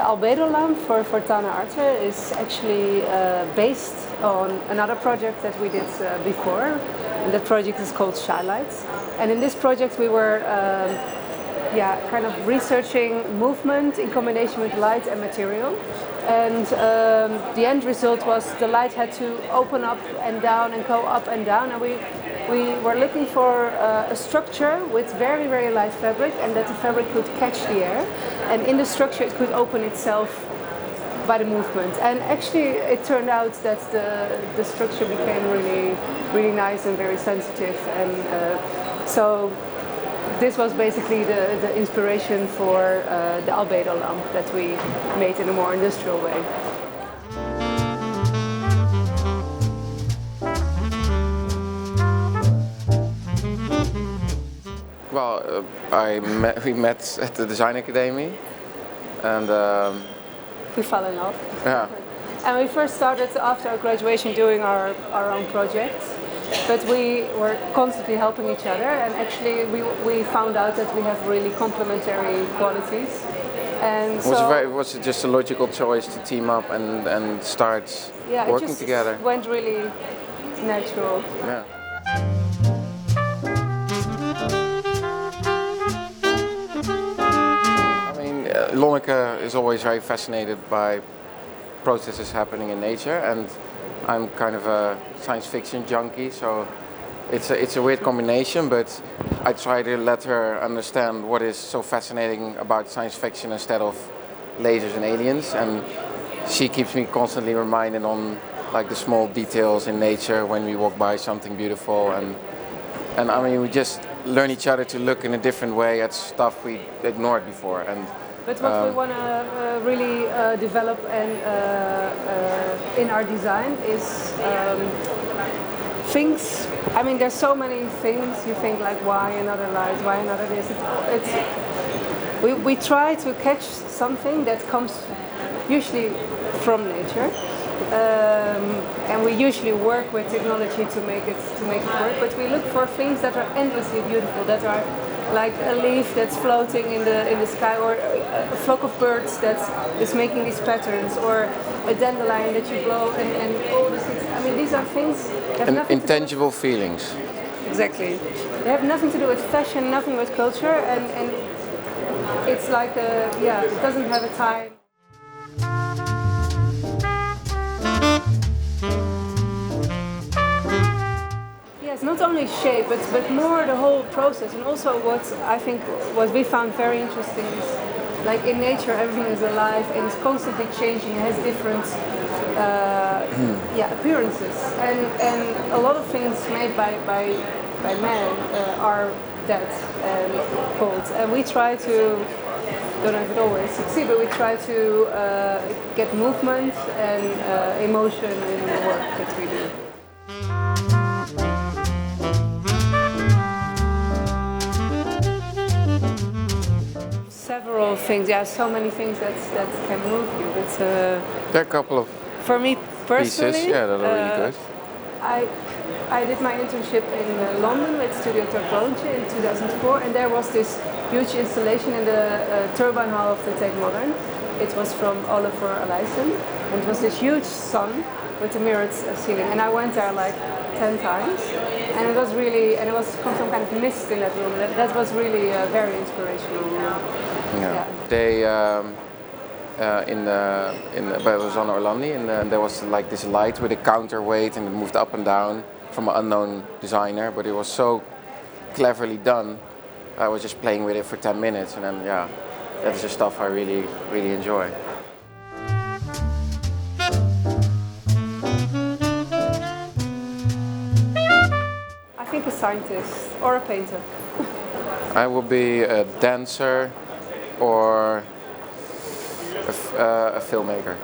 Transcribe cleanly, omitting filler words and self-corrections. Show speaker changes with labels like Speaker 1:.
Speaker 1: Albedo lamp for Fontana Arte is actually based on another project that we did before. And that project is called Shylights. And in this project we were kind of researching movement in combination with light and material. And the end result was the light had to open up and down and go up and down. And we were looking for a structure with very, very light fabric, and that the fabric could catch the air. And in the structure it could open itself by the movement. And actually it turned out that the structure became really, really nice and very sensitive. And so this was basically the inspiration for the Albedo lamp that we made in a more industrial way.
Speaker 2: Well, we met at the Design Academy, and
Speaker 1: we fell in love.
Speaker 2: Yeah.
Speaker 1: And we first started after our graduation doing our own projects, but we were constantly helping each other, and actually we found out that we have really complementary qualities. And
Speaker 2: was it just a logical choice to team up and start working together?
Speaker 1: It went really natural.
Speaker 2: Yeah. Lonneke is always very fascinated by processes happening in nature, and I'm kind of a science fiction junkie, so it's a weird combination, but I try to let her understand what is so fascinating about science fiction instead of lasers and aliens, and she keeps me constantly reminded on like the small details in nature when we walk by something beautiful, and I mean we just learn each other to look in a different way at stuff we ignored before.
Speaker 1: But what we want to really develop and in our design is things. I mean, there's so many things. You think like, why another light? Why another this? We try to catch something that comes usually from nature, and we usually work with technology to make it work. But we look for things that are endlessly beautiful, that are like a leaf that's floating in the sky, or a flock of birds that is making these patterns, or a dandelion that you blow, and all these things. I mean, these are things that have nothing
Speaker 2: intangible feelings.
Speaker 1: Exactly. They have nothing to do with fashion, nothing with culture, and it's like it doesn't have a time. Not only shape, but more the whole process, and also what we found very interesting is, like in nature, everything is alive and it's constantly changing. It has different appearances, and a lot of things made by man are dead and cold. And we try to, don't know if it always succeeds, but we try to get movement and emotion in the work that we do. Several things, so many things that can move you. But
Speaker 2: there are a couple of
Speaker 1: for me personally,
Speaker 2: pieces, that are really good.
Speaker 1: I did my internship in London with Studio Technology in 2004, and there was this huge installation in the turbine hall of the Tate Modern. It was from Oliver Elijssen, and it was this huge sun with a mirrored ceiling, and I went there like 10 times, and it was some kind of mist in that room. That was really very inspirational.
Speaker 2: Yeah. They but it was on Orlandi, and there was like this light with a counterweight, and it moved up and down from an unknown designer, but it was so cleverly done. I was just playing with it for 10 minutes, and then that's the stuff I really, really enjoy.
Speaker 1: I think a scientist or a painter.
Speaker 2: I will be a dancer or a filmmaker.